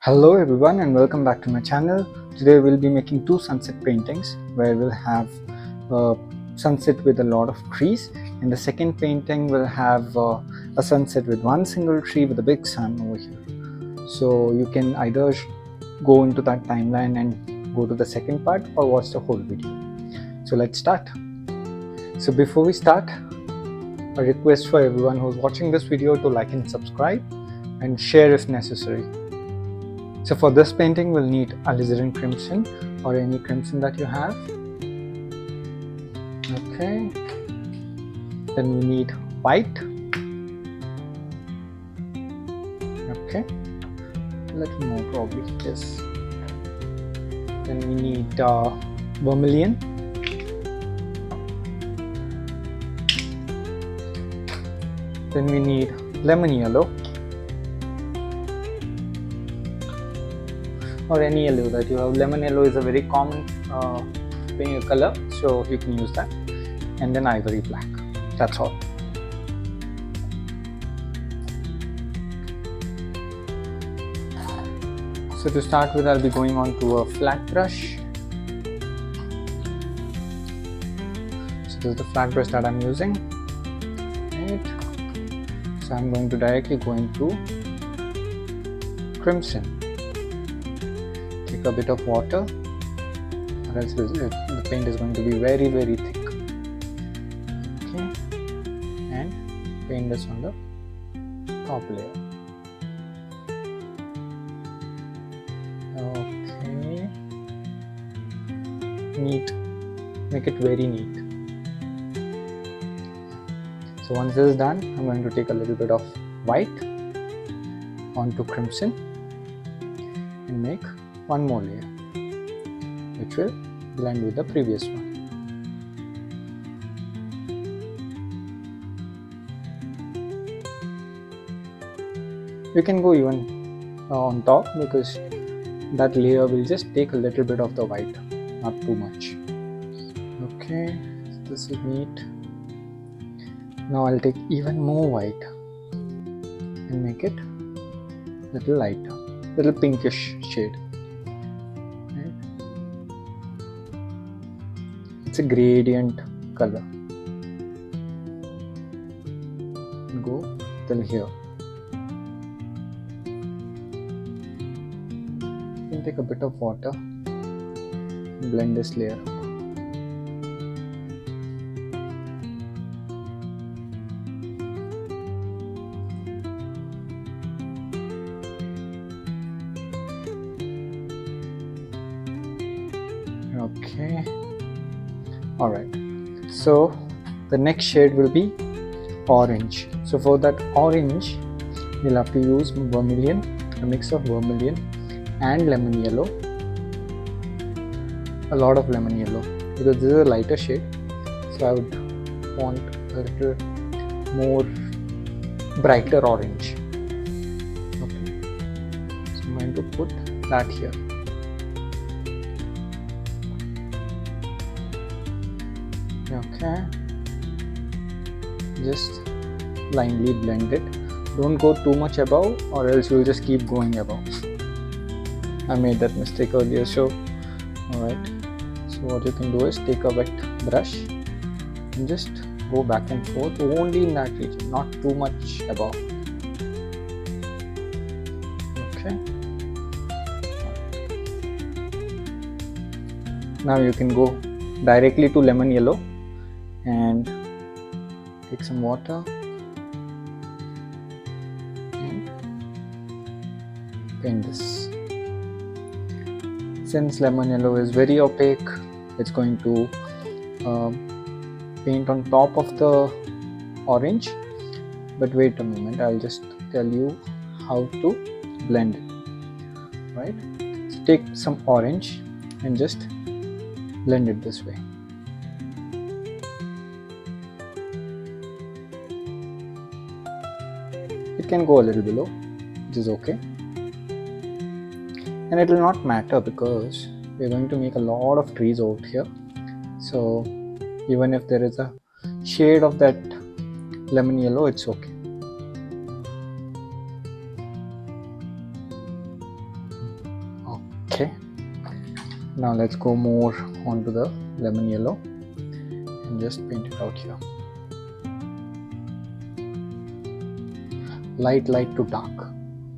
Hello everyone and welcome back to my channel. Today we'll be making two sunset paintings where we'll have a sunset with a lot of trees, and the second painting will have a sunset with one single tree with a big sun over here. So you can either go into that timeline and go to the second part or watch the whole video. So let's start. So before we start, a request for everyone who's watching this video to like and subscribe and share if necessary. So for this painting, we'll need alizarin crimson or any crimson that you have. Okay. Then we need white. Okay. A little more probably, yes. Then we need vermilion. Then we need lemon yellow. Or any yellow that you have. Lemon yellow is a very common color, so you can use that. And then ivory black. That's all. So to start with, I'll be going on to a flat brush. So this is the flat brush that I'm using. Right. So I'm going to directly go into crimson. Take a bit of water, or else the paint is going to be very thick. Okay, and paint this on the top layer. Okay, neat, make it very neat. So once this is done, I'm going to take a little bit of white onto crimson and make one more layer, which will blend with the previous one. You can go even on top, because that layer will just take a little bit of the white, not too much. Okay, so this is neat. Now I'll take even more white and make it a little lighter, little pinkish shade. It's a gradient color. Go till here. You can take a bit of water and blend this layer. Okay. Alright, so the next shade will be orange. So for that orange, we'll have to use vermilion, a mix of vermilion and lemon yellow. A lot of lemon yellow, because this is a lighter shade, so I would want a little more brighter orange. Okay, so I'm going to put that here. Okay, just blindly blend it. Don't go too much above, or else you'll just keep going above. I made that mistake earlier. So alright, so what you can do is take a wet brush and just go back and forth only in that region, not too much above. Okay, now you can go directly to lemon yellow and take some water and paint this. Since lemon yellow is very opaque, it's going to paint on top of the orange. But wait a moment, I'll just tell you how to blend it. Right? So take some orange and just blend it this way. It can go a little below, which is okay. And it will not matter, because we're going to make a lot of trees out here. So even if there is a shade of that lemon yellow, it's okay. Okay, now let's go more onto the lemon yellow and just paint it out here. Light to dark,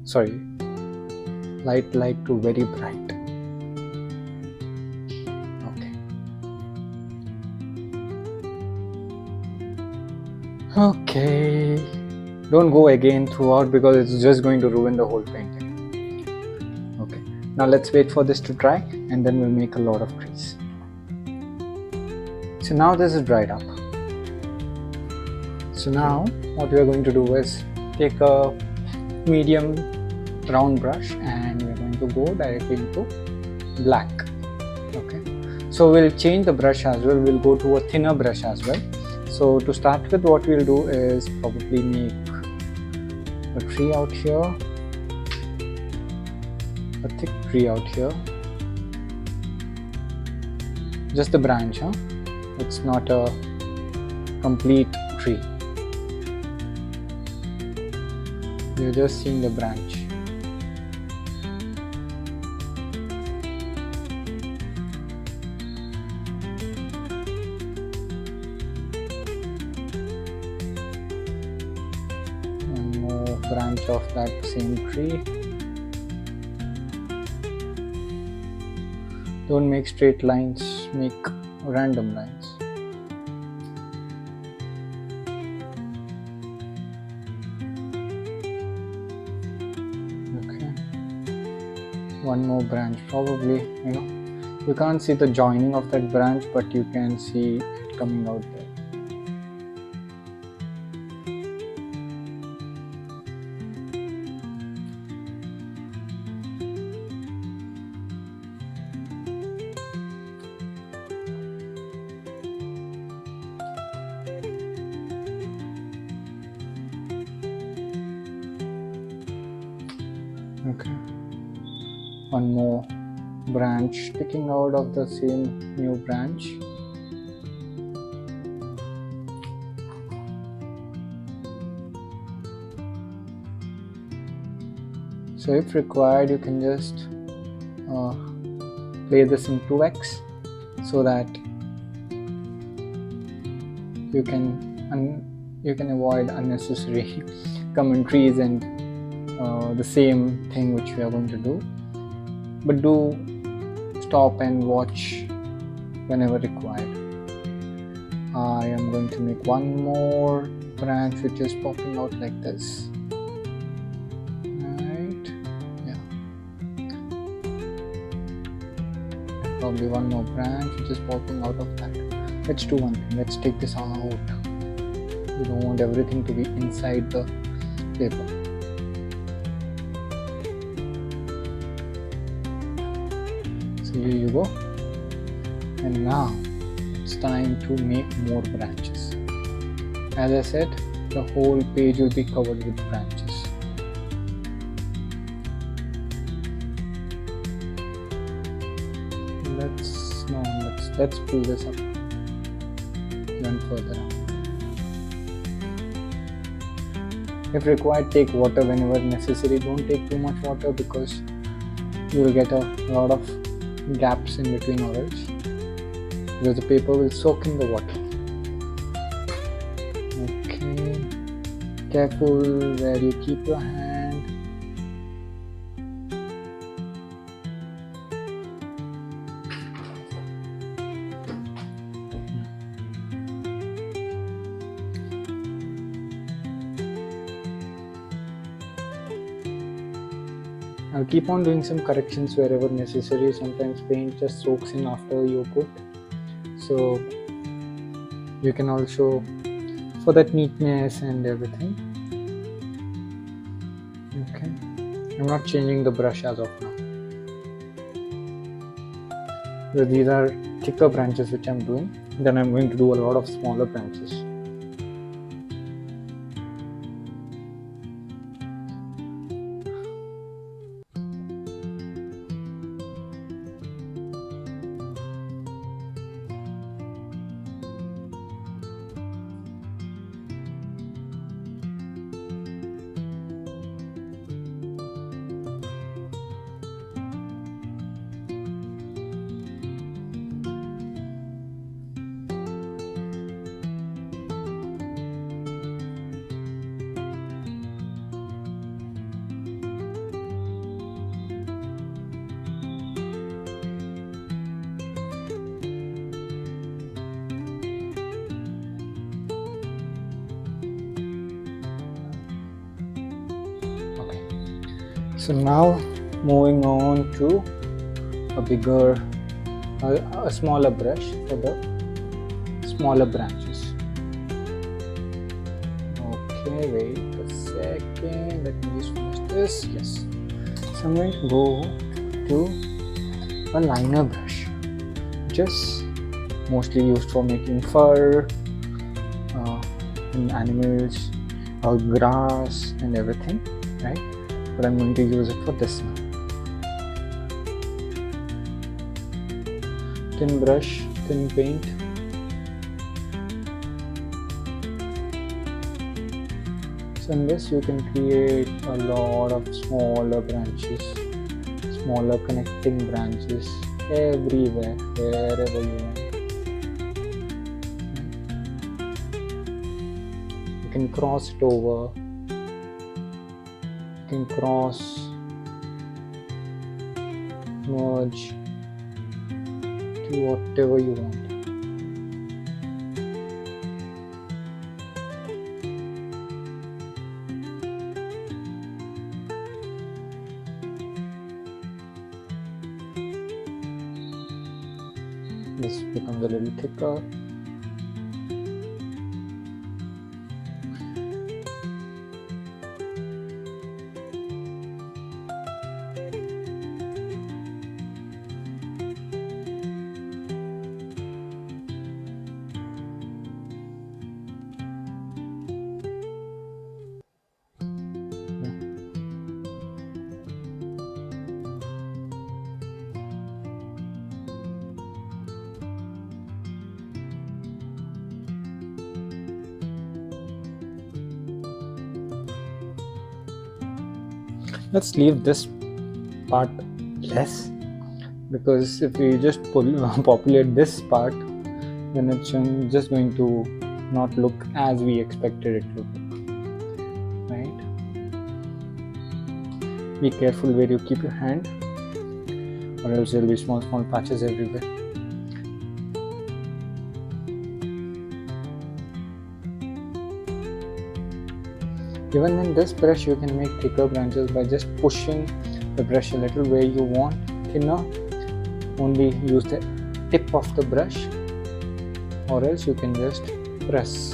sorry, light to very bright. Okay, don't go again throughout because it's just going to ruin the whole painting. Okay, now let's wait for this to dry and then we'll make a lot of trees. So now this is dried up. So now what we are going to do is take a medium round brush and we're going to go directly into black. Okay, so we'll change the brush as well. We'll go to a thinner brush as well. So to start with, what we'll do is probably make a tree out here, a thick tree out here, just the branch, huh? It's not a complete tree. You're just seeing the branch. One more branch of that same tree. Don't make straight lines, make random lines. One more branch, probably, you can't see the joining of that branch, but you can see it coming out there. Okay. One more branch sticking out of the same new branch. So if required, you can just play this in 2x so that you can avoid unnecessary commentaries and the same thing which we are going to do. But do stop and watch whenever required. I am going to make one more branch which is popping out like this. Right, yeah. Probably one more branch which is popping out of that. Let's do one thing. Let's take this out. We don't want everything to be inside the paper. So here you go. And now it's time to make more branches. As I said, the whole page will be covered with branches. Let's pull this up even further up. If required, take water whenever necessary. Don't take too much water because you will get a lot of gaps in between or else, because the paper will soak in the water. Okay, careful where you keep your hand. I'll keep on doing some corrections wherever necessary. Sometimes paint just soaks in after you put, so you can also, for that neatness and everything. Okay, I'm not changing the brush as of now. So these are thicker branches which I'm doing. Then I'm going to do a lot of smaller branches. So now moving on to a smaller brush for the smaller branches. Okay, wait a second, let me just finish this. Yes, so I'm going to go to a liner brush, which is mostly used for making fur in animals or grass and everything, right? But I'm going to use it for this now. Thin brush, thin paint. So in this you can create a lot of smaller branches, smaller connecting branches everywhere, wherever you want. You can cross it over, you can cross, merge to whatever you want. This becomes a little thicker. Let's leave this part less, because if we just populate this part, then it's just going to not look as we expected it to look, right? Be careful where you keep your hand, or else there will be small patches everywhere. Even in this brush you can make thicker branches by just pushing the brush a little where you want thinner. Only use the tip of the brush, or else you can just press.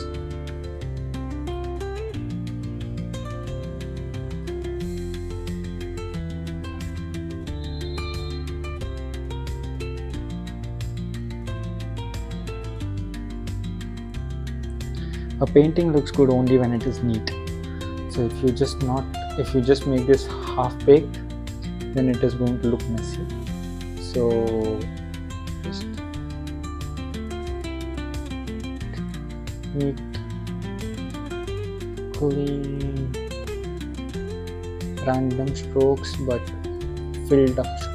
A painting looks good only when it is neat. So if you just make this half baked, then it is going to look messy. So just neat, clean, random strokes, but filled up strokes.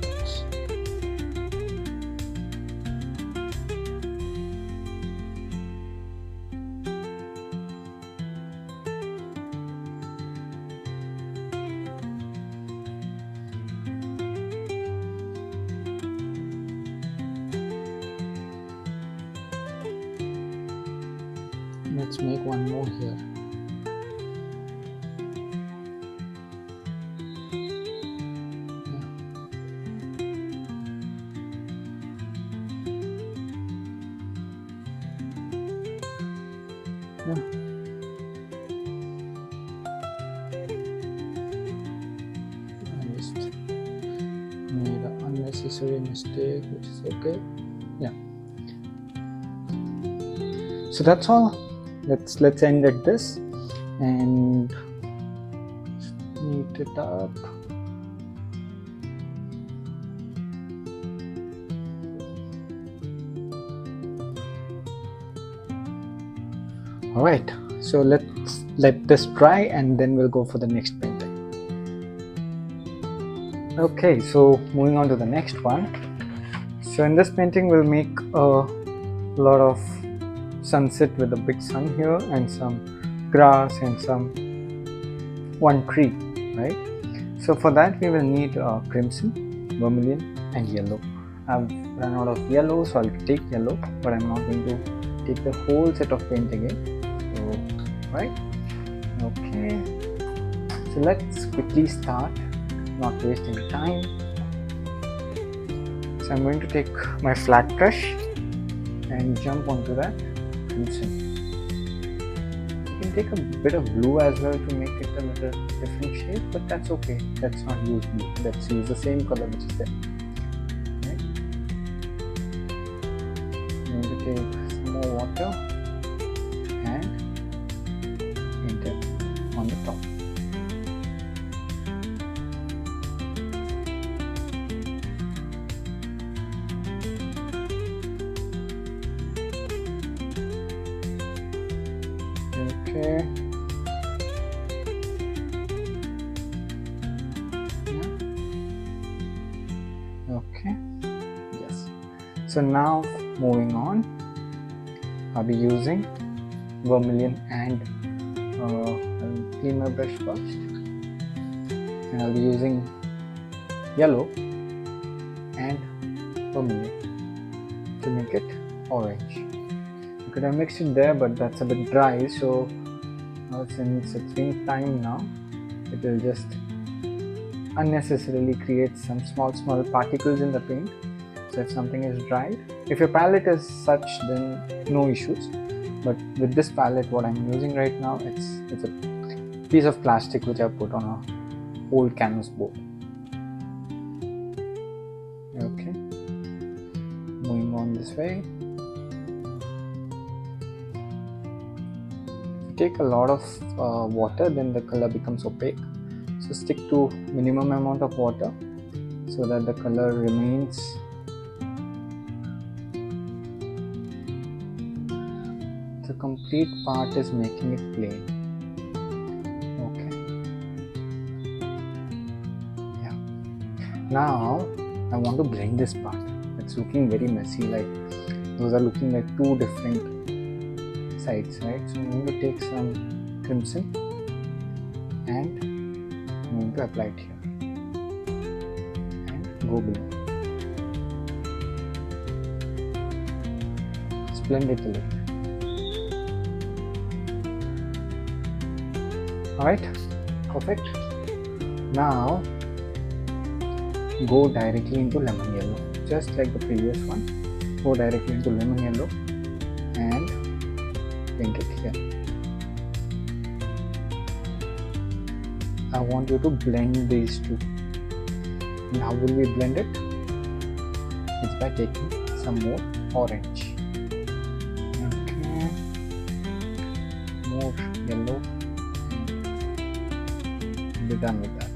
Let's make one more here. Yeah. I just made an unnecessary mistake, which is okay. Yeah. So that's all. Let's end at this and neat it up. Alright, so let's let this dry and then we'll go for the next painting. Okay, so moving on to the next one. So in this painting we'll make a lot of sunset with a big sun here and some grass and one tree, right? So for that we will need crimson, vermilion and yellow. I've run out of yellow, so I'll take yellow, but I'm not going to take the whole set of paint again. So, right? Okay, so let's quickly start not waste any time. So I'm going to take my flat brush and jump onto that crimson. You can take a bit of blue as well to make it a little different shape, but that's okay. Let's not use blue. Let's use the same color which is there. Right? I'm going to take some more water and paint it on the top. Okay. Yeah. Okay. Yes. So now moving on, I'll be using vermilion and I'll clean my brush first, and I'll be using yellow and vermilion to make it orange. You could have mixed it there, but that's a bit dry, so since it's been time now, it will just unnecessarily create some small particles in the paint. So if something is dried, if your palette is such, then no issues. But with this palette, what I'm using right now, it's a piece of plastic which I put on a old canvas board. Okay, moving on this way. Take a lot of water, then the color becomes opaque, so stick to minimum amount of water so that the color remains the complete part is making it plain. Okay, yeah. Now I want to blend this part. It's looking very messy, like those are looking like two different sides, right? So I'm going to take some crimson and I'm going to apply it here and go below. Just blend it a little. Alright, perfect. Now go directly into lemon yellow, just like the previous one. Go directly into lemon yellow and paint it here. I want you to blend these two. And how will we blend it? It's by taking some more orange. Okay, more yellow, and we're done with that.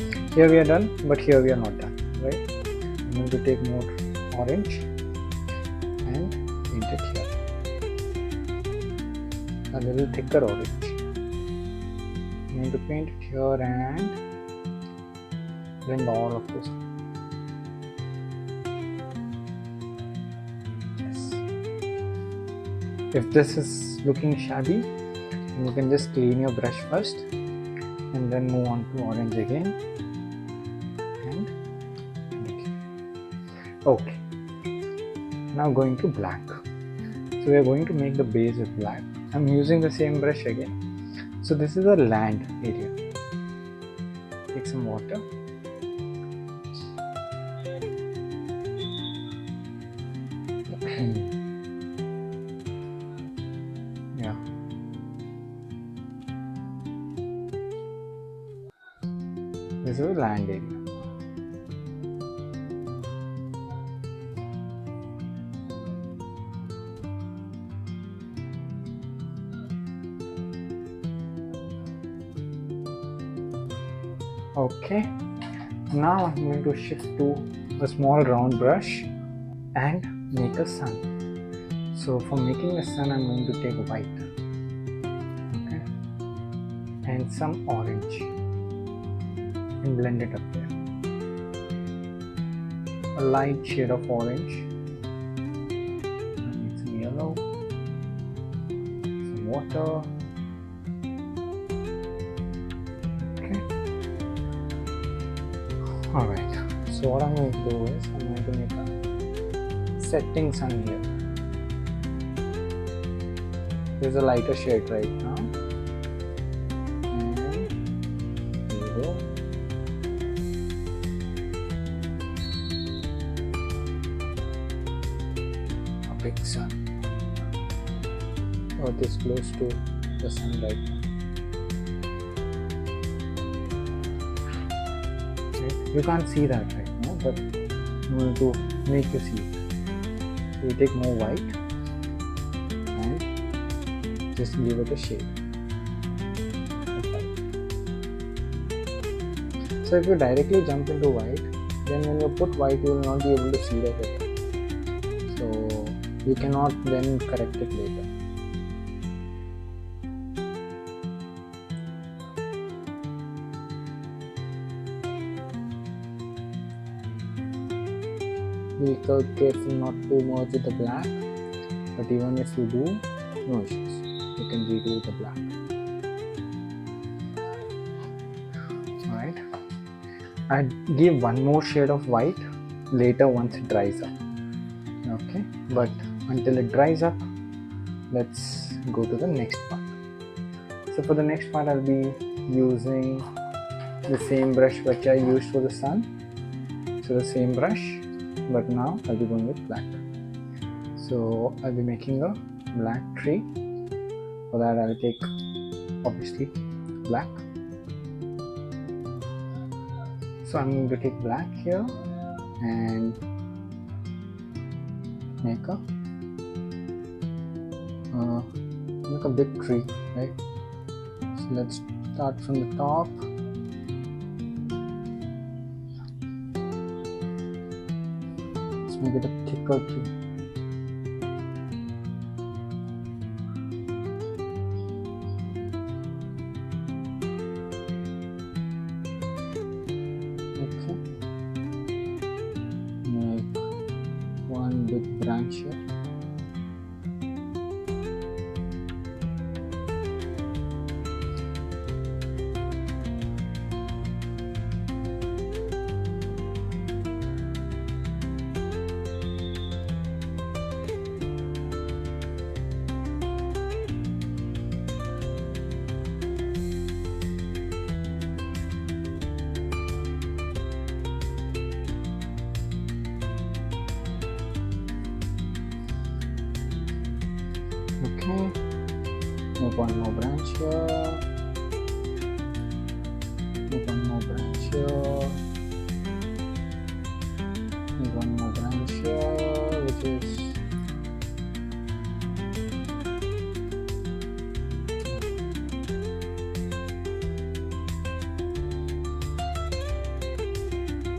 Okay. Here we are done, but here we are not done, right? I'm going to take more orange and paint it here. A little thicker orange. I'm going to paint it here and blend all of this. Yes. If this is looking shabby, you can just clean your brush first and then move on to orange again. And okay. Now going to black. So we are going to make the base with black. I'm using the same brush again. So this is a land area. Take some water. Yeah. This is a land area. Okay, now I'm going to shift to a small round brush and make a sun. So for making the sun, I'm going to take white, okay, and some orange and blend it up there. A light shade of orange. I need some yellow, some water. Alright, so what I'm going to do is I'm going to make a setting sun here. There's a lighter shade right now. And here we go. big sun. Earth is close to the sun right now. Right? You can't see that right now, but I'm going to make you see it. So you take more white and just give it a shade. So if you directly jump into white, then when you put white, you will not be able to see that at all. So you cannot then correct it later. Be careful not to merge with the black, but even if you do, no issues. You can redo the black. Alright. I'd give one more shade of white later once it dries up. Okay, but until it dries up, let's go to the next part. So for the next part, I'll be using the same brush which I used for the sun. So the same brush, but now I'll be going with black. So I'll be making a black tree. For that, I'll take obviously black. So I'm going to take black here and make a big tree, right? So let's start from the top. Let's make it a thicker tree. Okay. Make one big branch here. Okay, make one more branch here, make one more branch here, make one more branch here, which is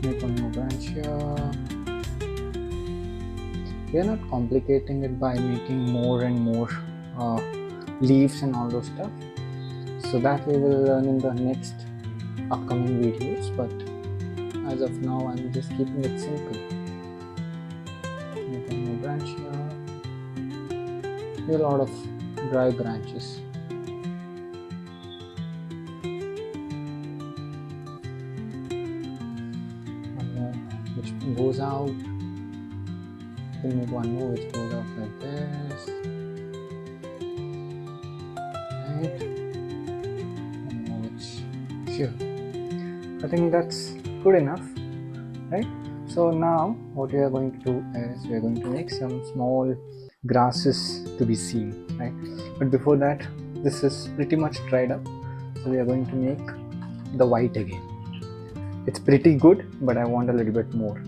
make one more branch here. We are not complicating it by making more and more leaves and all those stuff. So that we will learn in the next upcoming videos, but as of now I'm just keeping it simple. Make one more branch here. A lot of dry branches. One more which goes out. Then make one more which goes out like this. Right. One more which here. I think that's good enough, right? So now what we are going to do is we are going to make some small grasses to be seen, right? But before that, this is pretty much dried up, so we are going to make the white again. It's pretty good, but I want a little bit more.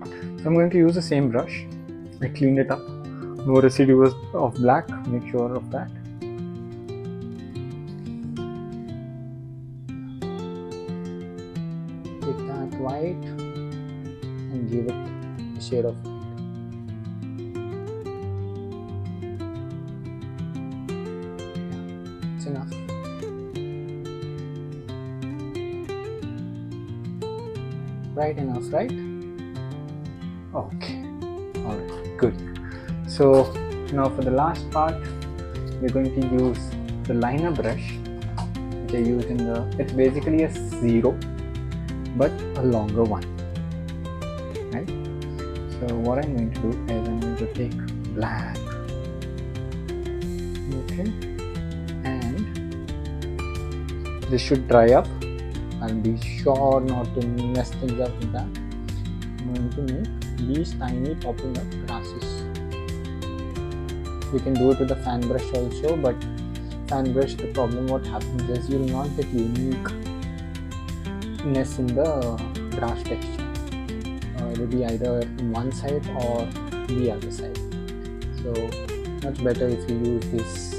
So I'm going to use the same brush. I cleaned it up. No residues of black, make sure of that. Take that white and give it a shade of white. Yeah, it's enough. Bright enough, right? Okay. Alright, good. So now for the last part, we're going to use the liner brush which I used in the, it's basically a 0 but a longer one, right? So what I'm going to do is I'm going to take black, okay, and this should dry up. I'll be sure not to mess things up with that. I'm going to make these tiny popping up grasses. You can do it with a fan brush also, but fan brush, the problem what happens is you will not get uniqueness in the grass texture. It will be either in one side or the other side. So much better if you use this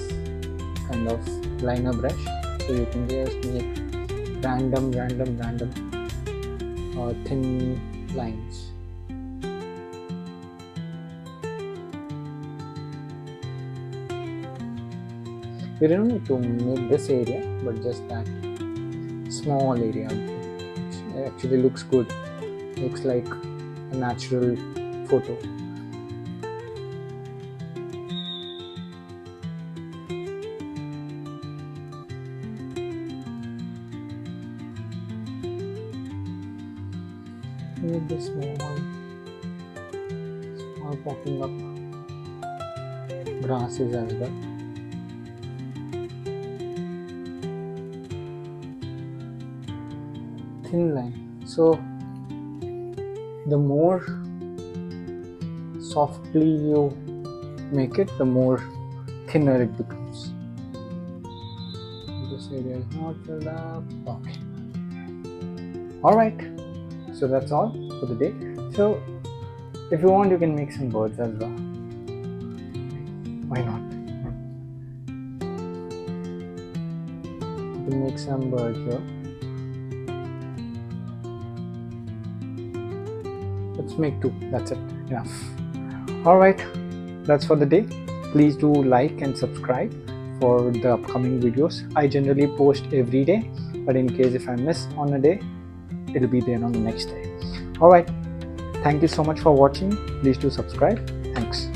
kind of liner brush, so you can just make random thin lines. You don't need to make this area, but just that small area. It actually looks good. Looks like a natural photo. Make this small popping up grasses as well. Thin line. So the more softly you make it, the more thinner it becomes. This area is not filled up. Okay. Alright. So that's all for the day. So if you want, you can make some birds as well. Why not? You can make some birds here. Let's make 2. That's it. Enough. Alright. That's for the day. Please do like and subscribe for the upcoming videos. I generally post every day, but in case if I miss on a day, it'll be there on the next day. Alright. Thank you so much for watching. Please do subscribe. Thanks.